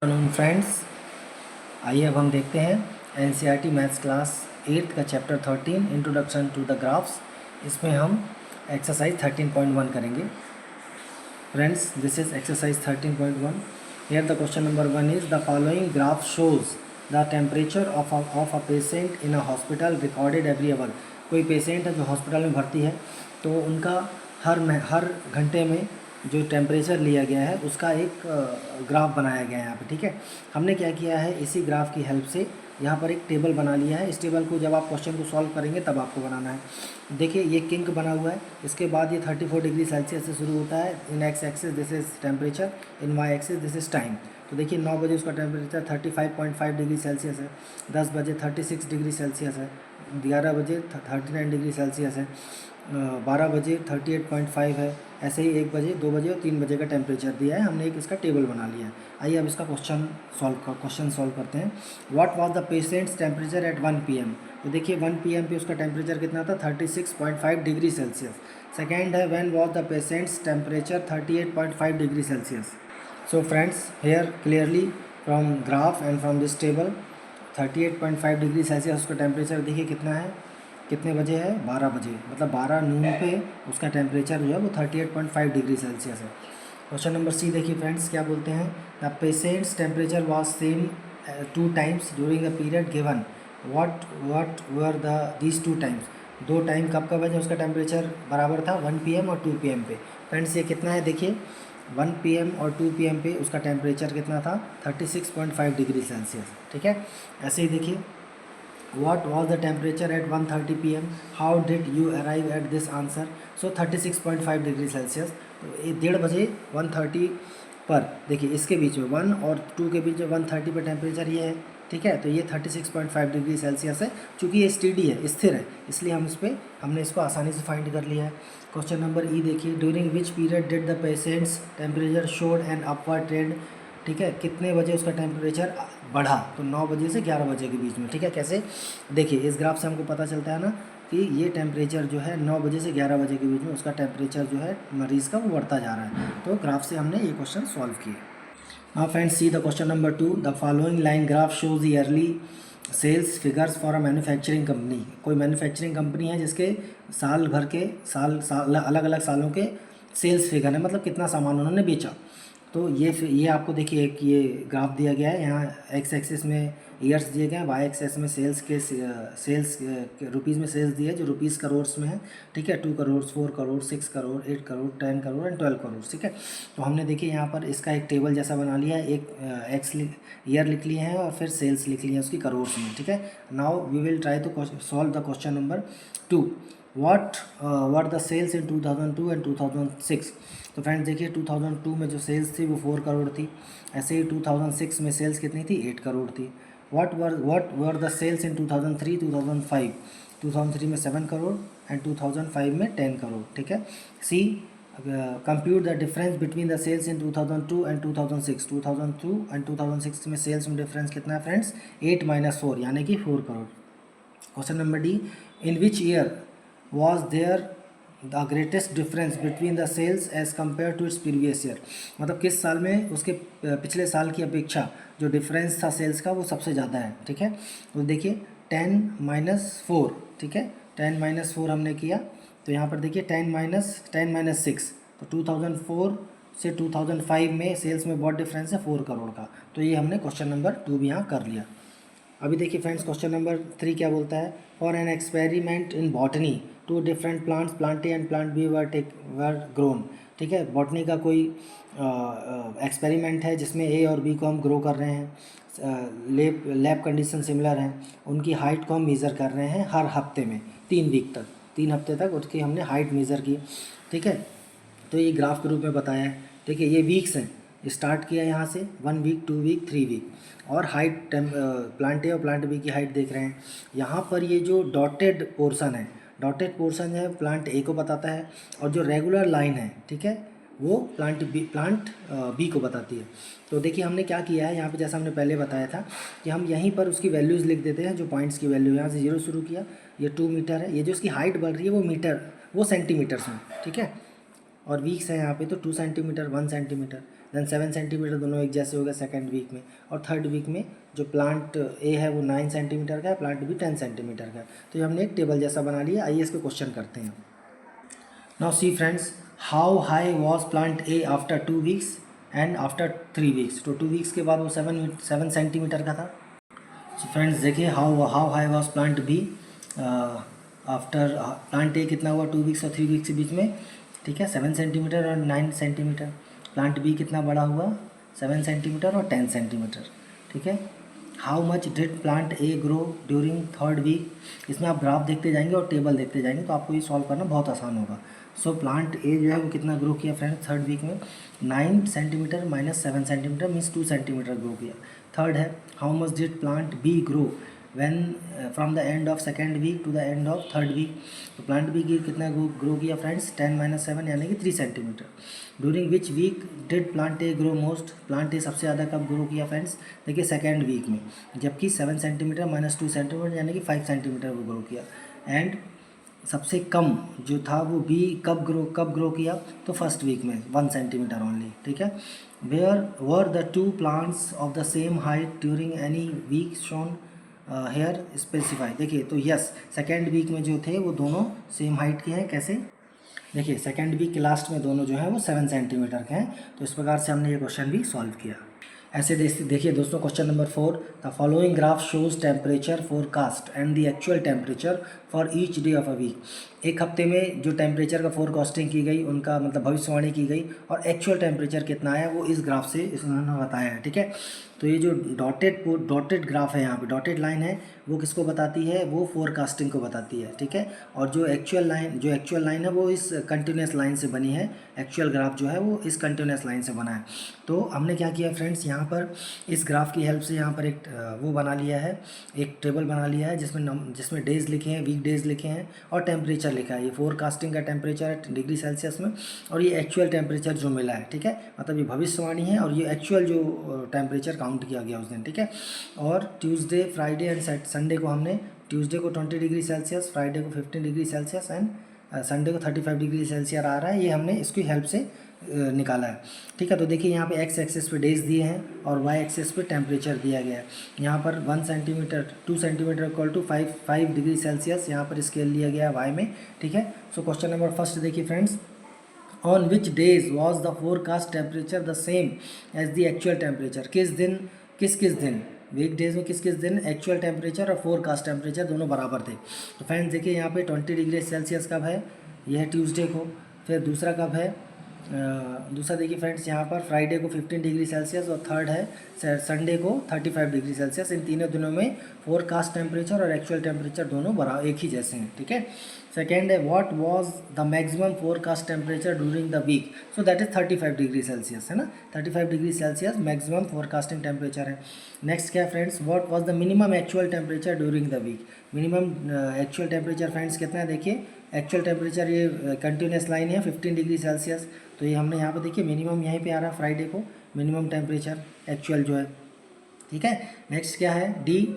Friends, आइए अब हम देखते हैं एनसीईआरटी मैथ्स क्लास 8 का chapter 13 introduction to the graphs. इसमें हम एक्सरसाइज 13.1 करेंगे। Friends, this is exercise 13.1। Here the question number 1 is the following graph shows the temperature of a patient in a hospital recorded every hour. कोई patient है जो hospital में भर्ती है, तो उनका हर घंटे में जो टेम्परेचर लिया गया है उसका एक ग्राफ बनाया गया है यहाँ पे। ठीक है, हमने क्या किया है, इसी ग्राफ की हेल्प से यहाँ पर एक टेबल बना लिया है। इस टेबल को जब आप क्वेश्चन को सॉल्व करेंगे तब आपको बनाना है। देखिए, ये किंक बना हुआ है, इसके बाद ये 34 डिग्री सेल्सियस से शुरू होता है। In X axis this is temperature, in Y axis this is time. तो देखिए 9 बजे उसका टेम्परेचर 35.5 डिग्री सेल्सियस है, 10 बजे 36 डिग्री सेल्सियस है, 11 बजे 39 डिग्री सेल्सियस है, 12 बजे 38.5 है। ऐसे ही 1 बजे, 2 बजे और 3 बजे का टेम्परेचर दिया है। हमने एक इसका टेबल बना लिया है। आइए अब इसका क्वेश्चन सॉल्व करते हैं। What was the patient's temperature at 1 PM। तो देखिए 1 PM पे उसका टेम्परेचर कितना था, 36.5 डिग्री सेल्सियस। सेकेंड है, when was the patient's temperature 38.5 degree Celsius. So friends, here clearly from graph and from this table 38.5 degree Celsius उसका temperature देखिए कितना है, कितने बजे है, 12 बजे, मतलब 12 नून पे उसका टेम्परेचर जो है वो 38.5 डिग्री सेल्सियस है। क्वेश्चन नंबर सी देखिए फ्रेंड्स, क्या बोलते हैं, the patient's temperature was same 2 times during the period given. What were the these 2 times. 2 time कब कब है जो उसका टेम्परेचर बराबर था, 1 PM और 2 PM पे। फ्रेंड्स, ये कितना है, देखिए 1 PM और 2 PM पे उसका टेम्परेचर कितना था, 36.5 डिग्री सेल्सियस। ठीक है, ऐसे ही देखिए, what was the temperature at 1:30 PM, how did you arrive at this answer। so 36.5 degree Celsius. तो ये 1:30 बजे 1:30 पर देखिए इसके बीच में 1 और 2 के बीच में 1:30 पर टेम्परेचर ये है। ठीक है, तो ये 36.5 डिग्री सेल्सियस है। चूँकि ये स्टेडी है, स्थिर है, इसलिए हमने इसको आसानी से फाइंड कर लिया है। क्वेश्चन नंबर ई देखिए, during which period did the patient's temperature showed an upward trend. ठीक है, कितने बजे उसका टेम्परेचर बढ़ा, तो 9 बजे से 11 बजे के बीच में। ठीक है, कैसे, देखिए इस ग्राफ से हमको पता चलता है ना कि ये टेम्परेचर जो है 9 बजे से 11 बजे के बीच में उसका टेम्परेचर जो है मरीज़ का वो बढ़ता जा रहा है। तो ग्राफ से हमने ये क्वेश्चन सॉल्व किए। Now friends, see the question number 2। The following line graph shows the yearly sales figures for a manufacturing company. कोई मैन्युफैक्चरिंग कंपनी है जिसके साल भर के अलग अलग सालों के सेल्स फिगर है, मतलब कितना सामान उन्होंने बेचा। तो ये आपको देखिए एक ये ग्राफ दिया गया है, यहाँ एक्स एक्सिस में ईयर्स दिए गए हैं, वाई एक्सिस में सेल्स रुपीज़ में सेल्स दिए जो रुपीज़ करोर्स में है। ठीक है, 2 करोड़, 4 करोड़, 6 करोड़, 8 करोड़, 10 करोड़ एंड 12 करोड़। ठीक है, तो हमने देखिए यहाँ पर इसका एक टेबल जैसा बना लिया है, एक ईयर लिख लिए हैं और फिर सेल्स लिख लिए हैं उसकी करोर्स में। ठीक है, now we will try to solve the question number 2। What were the sales in 2002 and 2006। तो फ्रेंड्स देखिए 2002 में जो सेल्स थी वो 4 करोड़ थी। ऐसे ही 2006 में सेल्स कितनी थी, 8 करोड़ थी। What were the sales in 2003 2005। 2003 में 7 करोड़ एंड 2005 में 10 करोड़। ठीक है, see compute the difference between the sales in 2002 and 2006। 2002 and 2006 में सेल्स में डिफरेंस कितना है फ्रेंड्स, 8 - 4 यानी कि 4 crore. Question number D, in which year was there the greatest difference between the sales as compared to its previous year। मतलब किस साल में उसके पिछले साल की अपेक्षा जो डिफरेंस था सेल्स का वो सबसे ज़्यादा है। ठीक है, तो देखिए 10 - 4। ठीक है, 10 - 4 हमने किया, तो यहाँ पर देखिए 10 - 6, तो 2004 से 2005 में सेल्स में बहुत डिफरेंस है 4 करोड़ का। तो ये हमने क्वेश्चन नंबर 2 भी यहाँ कर लिया। अभी देखिए फ्रेंड्स, क्वेश्चन नंबर 3 क्या बोलता है, for an experiment in botany 2 different plants plant A and plant B were grown. ठीक है, बॉटनी का कोई एक्सपेरिमेंट है जिसमें ए और बी को हम ग्रो कर रहे हैं। लैब कंडीशन सिमिलर हैं, उनकी हाइट को हम मेज़र कर रहे हैं हर हफ्ते में 3 वीक तक, 3 हफ्ते तक उसकी हमने हाइट मेज़र की। ठीक है, तो ये ग्राफ के रूप में बताया है। देखिए ये वीक्स हैं, स्टार्ट किया यहाँ से 1 वीक, 2 वीक, 3 वीक, और हाइट प्लांट ए और प्लांट बी की हाइट देख रहे हैं। यहाँ पर ये जो डॉटेड पोर्शन है, डॉटेड पोर्शन है प्लांट ए को बताता है, और जो रेगुलर लाइन है, ठीक है, वो प्लांट बी को बताती है। तो देखिए हमने क्या किया है यहाँ पे, जैसा हमने पहले बताया था कि हम यहीं पर उसकी वैल्यूज़ लिख देते हैं, जो पॉइंट्स की वैल्यू, यहाँ से 0 शुरू किया, ये 2 मीटर है, ये जो इसकी हाइट बढ़ रही है वो सेंटीमीटर्स में। ठीक है, और वीक्स है यहाँ पे तो 2 सेंटीमीटर, 1 सेंटीमीटर। देन 7 सेंटीमीटर, दोनों एक जैसे हो गए सेकेंड वीक में। और थर्ड वीक में जो प्लांट ए है वो 9 सेंटीमीटर का है, प्लांट बी 10 सेंटीमीटर का है। तो ये हमने एक टेबल जैसा बना लिया। आइए इसके क्वेश्चन करते हैं। Now see friends, how high was plant A after 2 weeks and after 3 weeks. तो 2 वीक्स के बाद वो 7 सेंटीमीटर का था। सो फ्रेंड्स देखिए, how high was plant B after, plant A कितना हुआ 2 वीक्स और 3 वीक्स के बीच में, ठीक है, 7 सेंटीमीटर और 9 सेंटीमीटर। प्लांट बी कितना बड़ा हुआ, 7 सेंटीमीटर और 10 सेंटीमीटर, ठीक है। How much did plant A grow during third week. इसमें आप ग्राफ देखते जाएंगे और टेबल देखते जाएंगे तो आपको ये सॉल्व करना बहुत आसान होगा। सो प्लांट ए जो है वो कितना ग्रो किया फ्रेंड्स थर्ड वीक में, 9 centimetre minus 7 centimetre means 2 centimetre grow किया। थर्ड है, how much did plant B grow when from the end of second week to the end of third week. तो plant B की कितना grow किया friends, 10 minus 7 यानी कि 3 centimetre. During which week did plant A grow most. Plant A सबसे ज़्यादा कब grow किया फ्रेंड्स, देखिए सेकेंड वीक में, जबकि 7 सेंटीमीटर माइनस 2 सेंटीमीटर यानी कि 5 सेंटीमीटर वो ग्रो किया। एंड सबसे कम जो था वो बी कब ग्रो किया, तो फर्स्ट वीक में 1 सेंटीमीटर ओनली, ठीक है। Where were the two plants of the same height during any week shown here specify. देखिए तो यस, सेकेंड वीक में जो थे वो दोनों सेम हाइट के हैं। कैसे, देखिए सेकेंड वीक के लास्ट में दोनों जो हैं वो 7 सेंटीमीटर के हैं। तो इस प्रकार से हमने ये क्वेश्चन भी सॉल्व किया। ऐसे देखिए दोस्तों, question number 4, the following graph shows temperature forecast and the actual temperature for each day of a week. एक हफ्ते में जो टेम्परेचर का फोरकास्टिंग की गई, उनका मतलब भविष्यवाणी की गई, और एक्चुअल टेम्परेचर कितना आया वो इस ग्राफ से इन्होंने बताया है, ठीक है। तो ये जो डॉटेड ग्राफ है, यहाँ पे डॉटेड लाइन है, वो किसको बताती है, वो फोरकास्टिंग को बताती है, ठीक है। और जो एक्चुअल लाइन है वो इस कंटिन्यूस लाइन से बनी है। एक्चुअल ग्राफ जो है वो इस कंटिन्यूस लाइन से बना है। तो हमने क्या किया फ्रेंड्स, यहाँ पर इस ग्राफ की हेल्प से यहाँ पर एक वो बना लिया है, एक टेबल बना लिया है जिसमें डेज लिखे हैं, वीक डेज लिखे हैं और टेम्परेचर लिखा है। ये फोरकास्टिंग का टेम्परेचर है डिग्री सेल्सियस में, और ये एक्चुअल टेम्परेचर जो मिला है, ठीक है, मतलब ये भविष्यवाणी है और ये एक्चुअल जो टेम्परेचर काउंट किया गया उस दिन, ठीक है। और ट्यूसडे, फ्राइडे एंड संडे को हमने, ट्यूसडे को 20 डिग्री सेल्सियस, फ्राइडे को 15 डिग्री सेल्सियस एंड संडे को 35 डिग्री सेल्सियस आ रहा है। ये हमने इसकी हेल्प से निकाला है, ठीक है। तो देखिए यहाँ पे एक्स एक्सिस पे डेज दिए हैं और वाई एक्सिस पे टेम्परेचर दिया गया है। यहाँ पर 1 centimetre 2 centimetre equal to 5 degree Celsius यहाँ पर स्केल लिया गया है वाई में, ठीक है। सो क्वेश्चन नंबर फर्स्ट देखिए friends, on which days was the forecast temperature the same as the actual temperature. किस दिन वीक डेज में किस दिन एक्चुअल टेम्परेचर और फोरकास्ट टेम्परेचर दोनों बराबर थे। तो फ्रेंड्स देखिए यहाँ पे 20 डिग्री सेल्सियस कब है, यह है ट्यूसडे को। फिर दूसरा कब है, दूसरा देखिए फ्रेंड्स यहाँ पर फ्राइडे को 15 डिग्री सेल्सियस और थर्ड है संडे को 35 डिग्री सेल्सियस। इन तीनों दिनों में फोरकास्ट टेम्परेचर और एक्चुअल टेम्परेचर दोनों बराबर एक ही जैसे हैं, ठीक है। सेकेंड है, what was the maximum forecast temperature during the week. So that is 35 degree Celsius, है ना, 35 degree Celsius maximum forecasting temperature है। नेक्स्ट क्या है friends, what was the minimum actual temperature during the week. Minimum actual temperature friends कितना है, देखिए actual temperature ये continuous line है 15 डिग्री सेल्सियस। तो ये हमने यहाँ पे देखिए मिनिमम यहीं पे आ रहा है फ्राइडे को, मिनिमम टेम्परेचर एक्चुअल जो है, ठीक है। नेक्स्ट क्या है, D,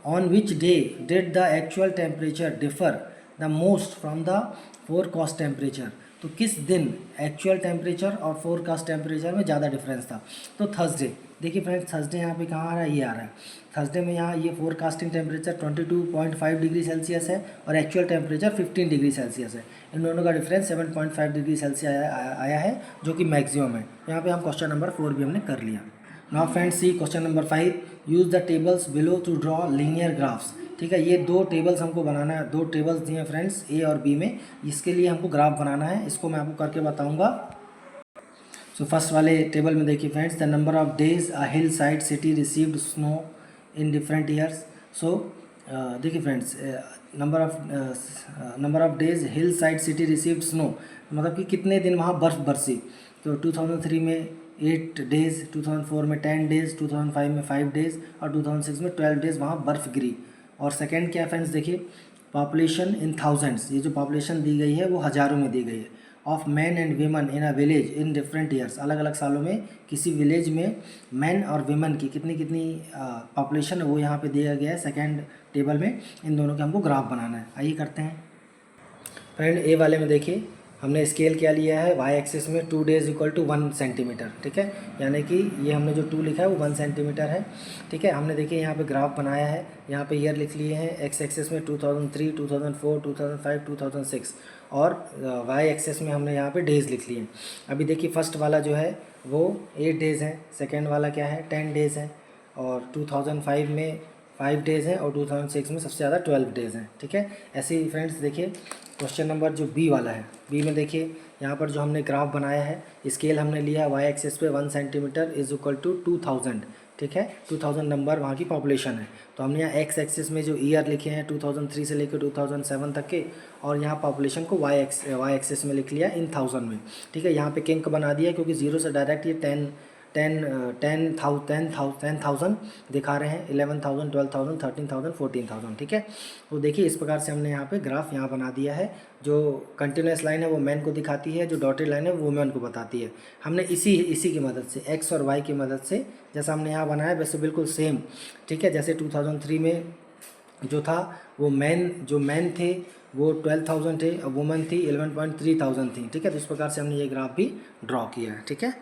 on which day did the actual temperature differ the most from the forecast temperature. तो किस दिन एक्चुअल टेम्परेचर और फोरकास्ट टेम्परेचर में ज़्यादा डिफरेंस था। तो थर्सडे, देखिए फ्रेंड्स थर्सडे यहाँ पे कहाँ आ रहा है, ये आ रहा है थर्सडे में। यहाँ ये फोरकास्टिंग टेम्परेचर 22.5 डिग्री सेल्सियस है और एक्चुअल टेम्परेचर 15 डिग्री सेल्सियस है। इन दोनों का डिफरेंस 7.5 डिग्री सेल्सियस आया है जो कि मैक्सिमम है। यहाँ पे हम क्वेश्चन नंबर 4 भी हमने कर लिया। Now friends C question number 5, use the tables below to draw linear graphs. ठीक है, ये दो टेबल्स हमको बनाना है, दो टेबल्स दिए हैं फ्रेंड्स ए और बी में, इसके लिए हमको ग्राफ बनाना है। इसको मैं आपको करके बताऊंगा। सो फर्स्ट वाले टेबल में देखिए friends, the number of days a hill side city received snow in different years. So देखिए friends, number of days hill side city received snow, मतलब कि कितने दिन वहाँ बर्फ़ बरसी। तो 2003 में 8 डेज़, 2004 में 10 डेज़, 2005 में 5 डेज़ और 2006 में 12 डेज़ वहाँ बर्फ़ गिरी। और सेकेंड क्या फ्रेंड्स देखिए, पॉपुलेशन इन थाउजेंड्स, ये जो पॉपुलेशन दी गई है वो हज़ारों में दी गई है। Of man and women in a village in different years, अलग अलग सालों में किसी विलेज में मैन और वीमन की कितनी कितनी पॉपुलेशन है वो यहाँ पे दिया गया है सेकेंड टेबल में। इन दोनों के हमको ग्राफ बनाना है। आइए करते हैं। फ्रेंड ए वाले में देखिए हमने स्केल क्या लिया है, वाई एक्सिस में 2 days इक्वल टू 1 सेंटीमीटर, ठीक है, यानी कि ये हमने जो 2 लिखा है वो 1 सेंटीमीटर है, ठीक है। हमने देखिए यहाँ पे ग्राफ बनाया है, यहाँ पे ईयर लिख लिए हैं, एक्स एक्सिस में 2003, 2004, 2005, 2006 और वाई एक्सिस में हमने यहाँ पे डेज़ लिख लिए हैं। अभी देखिए फर्स्ट वाला जो है वो 8 days है, सेकेंड वाला क्या है 10 days है, और 2005 में 5 days हैं और 2006 में सबसे ज़्यादा 12 days हैं, ठीक है। ऐसे ही फ्रेंड्स देखिए क्वेश्चन नंबर जो बी वाला है, बी में देखिए यहाँ पर जो हमने ग्राफ बनाया है, स्केल हमने लिया वाई एक्सिस पे 1 सेंटीमीटर इज इक्वल टू 2000, ठीक है, 2000 नंबर वहाँ की पॉपुलेशन है। तो हमने यहाँ एक्स एक्सिस में जो ईयर लिखे हैं 2003 से लेकर 2007 तक के, और यहाँ पॉपुलेशन को वाई एक्सिस में लिख लिया इन 1000 में, ठीक है। यहाँ पे किंक बना दिया क्योंकि 0 से डायरेक्ट ये 10,000 दिखा रहे हैं, 11,000, 12,000, 13,000, 14,000, ठीक है। तो देखिए इस प्रकार से हमने यहाँ पे ग्राफ यहाँ बना दिया है। जो कंटिन्यूस लाइन है वो मैन को दिखाती है, जो डॉटेड लाइन है वो वुमेन को बताती है। हमने इसी की मदद से एक्स और वाई की मदद से जैसा हमने यहाँ बनाया वैसे बिल्कुल सेम, ठीक है। जैसे 2003 में जो था वो मैन थे वो 12,000 थे, और वुमेन थी 11,300 थी, ठीक है। तो इस प्रकार से हमने ये ग्राफ भी ड्रॉ किया है, ठीक है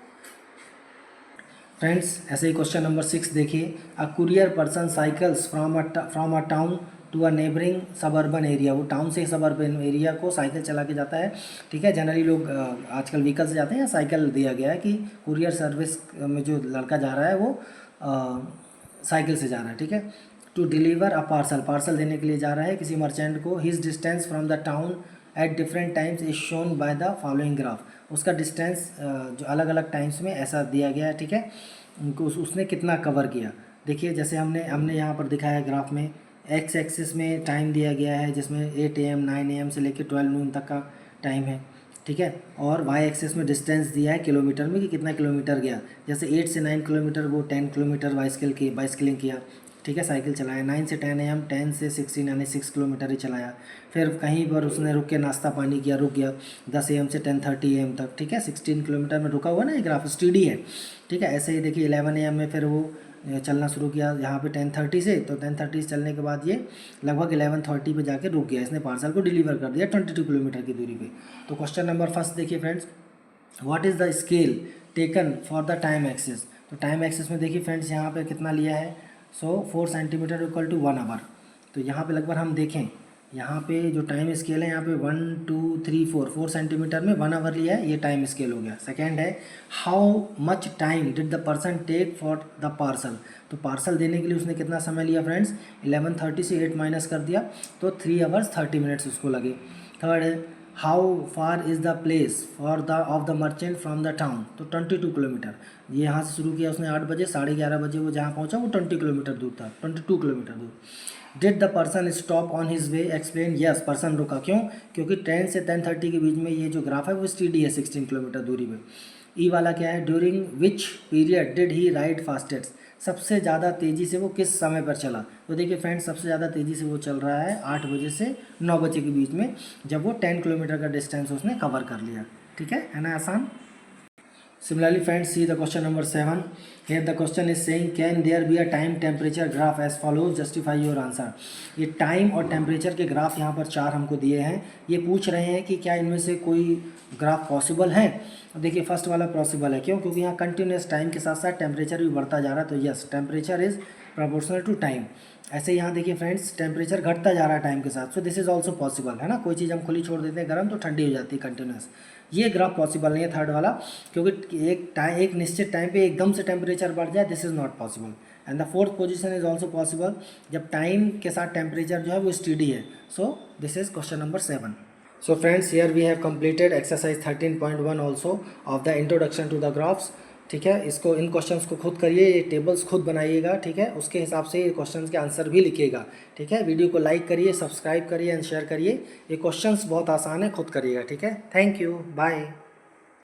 फ्रेंड्स। ऐसे ही क्वेश्चन नंबर 6 देखिए, a courier person cycles from a town to a neighbouring suburban area. वो टाउन से सबर्बन एरिया को साइकिल चला के जाता है, ठीक है। जनरली लोग आजकल व्हीकल से जाते हैं या साइकिल दिया गया है कि कुरियर सर्विस में जो लड़का जा रहा है वो साइकिल से जा रहा है, ठीक है। टू डिलीवर अ पार्सल देने के लिए जा रहा है किसी मर्चेंट को। His distance from the town at different times is shown by the following graph. उसका डिस्टेंस जो अलग अलग टाइम्स में ऐसा दिया गया है, ठीक है। उनको उसने कितना कवर किया, देखिए जैसे हमने यहाँ पर दिखाया है ग्राफ में, एक्स एक्सिस में टाइम दिया गया है जिसमें 8 AM 9 AM से लेकर 12 noon तक का टाइम है, ठीक है। और वाई एक्सिस में डिस्टेंस दिया है किलोमीटर में कि कितना किलोमीटर गया। जैसे 8 से 9 किलोमीटर वो 10 किलोमीटर बाइसिकलिंग किया, ठीक है, साइकिल चलाया। 9 से 10 AM 10 से 16 यानी 6 किलोमीटर ही चलाया। फिर कहीं पर उसने रुक के नाश्ता पानी किया, रुक गया 10 AM से 10:30 AM तक, ठीक है, 16 किलोमीटर में रुका हुआ ना, ये ग्राफ स्टीडी है, ठीक है। ऐसे ही देखिए 11 AM में फिर वो चलना शुरू किया यहाँ पे 10:30 से, तो 10:30 से चलने के बाद ये लगभग 11:30 पे जाके रुक गया। इसने पार्सल को डिलीवर कर दिया 22 किलोमीटर की दूरी पे। तो क्वेश्चन नंबर फर्स्ट देखिए friends, what is the scale taken for the time axis. तो टाइम एक्सिस में देखिए फ्रेंड्स यहाँ पे कितना लिया है, 4 सेंटीमीटर इक्वल टू 1 आवर। तो यहाँ पे लगभग हम देखें, यहाँ पे जो टाइम स्केल है यहाँ पे 1 2 3 4 सेंटीमीटर में 1 आवर लिया है, ये टाइम स्केल हो गया। सेकेंड है, how much time did the person take for the parcel. तो पार्सल देने के लिए उसने कितना समय लिया फ्रेंड्स, 11:30 से 8 माइनस कर दिया तो 3 hours 30 minutes उसको लगे। थर्ड है, how far is the place of the merchant from the town. तो 22 किलोमीटर, ये यहाँ से शुरू किया उसने 8 बजे, 11:30 बजे वो जहाँ पहुँचा वो 20 किलोमीटर दूर था, 22 किलोमीटर दूर। Did the person stop on his way, explain. Yes, person रुका, क्यों, क्योंकि 10 से 10:30 के बीच में ये जो ग्राफ है वो स्टीडी है 16 किलोमीटर दूरी पे। ई वाला क्या है, during which period did he ride fastest. सबसे ज़्यादा तेज़ी से वो किस समय पर चला। तो देखिए फ्रेंड्स, सबसे ज़्यादा तेज़ी से वो चल रहा है 8 बजे से 9 बजे के बीच में, जब वो 10 किलोमीटर का डिस्टेंस उसने कवर कर लिया, ठीक है ना, आसान। Similarly, friends, see the question number 7. Here the question is saying, can there be a time temperature graph as follows? Justify your answer. ये टाइम और टेम्परेचर के ग्राफ यहाँ पर 4 हमको दिए हैं। ये पूछ रहे हैं कि क्या इनमें से कोई ग्राफ पॉसिबल है। देखिए फर्स्ट वाला पॉसिबल है, क्यों, क्योंकि यहाँ कंटिन्यूस टाइम के साथ साथ टेम्परेचर भी बढ़ता जा रहा है। तो yes, temperature is proportional to time. ऐसे यहाँ देखिए फ्रेंड्स, टेम्परेचर घटता जा रहा है टाइम के साथ, so this is also possible, है ना। कोई चीज़ हम खुली छोड़ देते हैं गर्म तो ठंडी हो जाती है कंटिन्यूस। ये ग्राफ पॉसिबल नहीं है थर्ड वाला, क्योंकि एक निश्चित टाइम पे एकदम से टेम्परेचर बढ़ जाए, this is not possible. And the fourth position is also possible, जब टाइम के साथ टेम्परेचर जो है वो स्टीडी है। So this is question number 7. So friends, here we have completed exercise 13.1 also of the introduction to the graphs. ठीक है, इसको इन क्वेश्चंस को खुद करिए, ये टेबल्स खुद बनाइएगा, ठीक है, उसके हिसाब से ये क्वेश्चंस के आंसर भी लिखिएगा, ठीक है। वीडियो को लाइक करिए, सब्सक्राइब करिए एंड शेयर करिए। ये क्वेश्चंस बहुत आसान है, खुद करिएगा, ठीक है। Thank you, bye.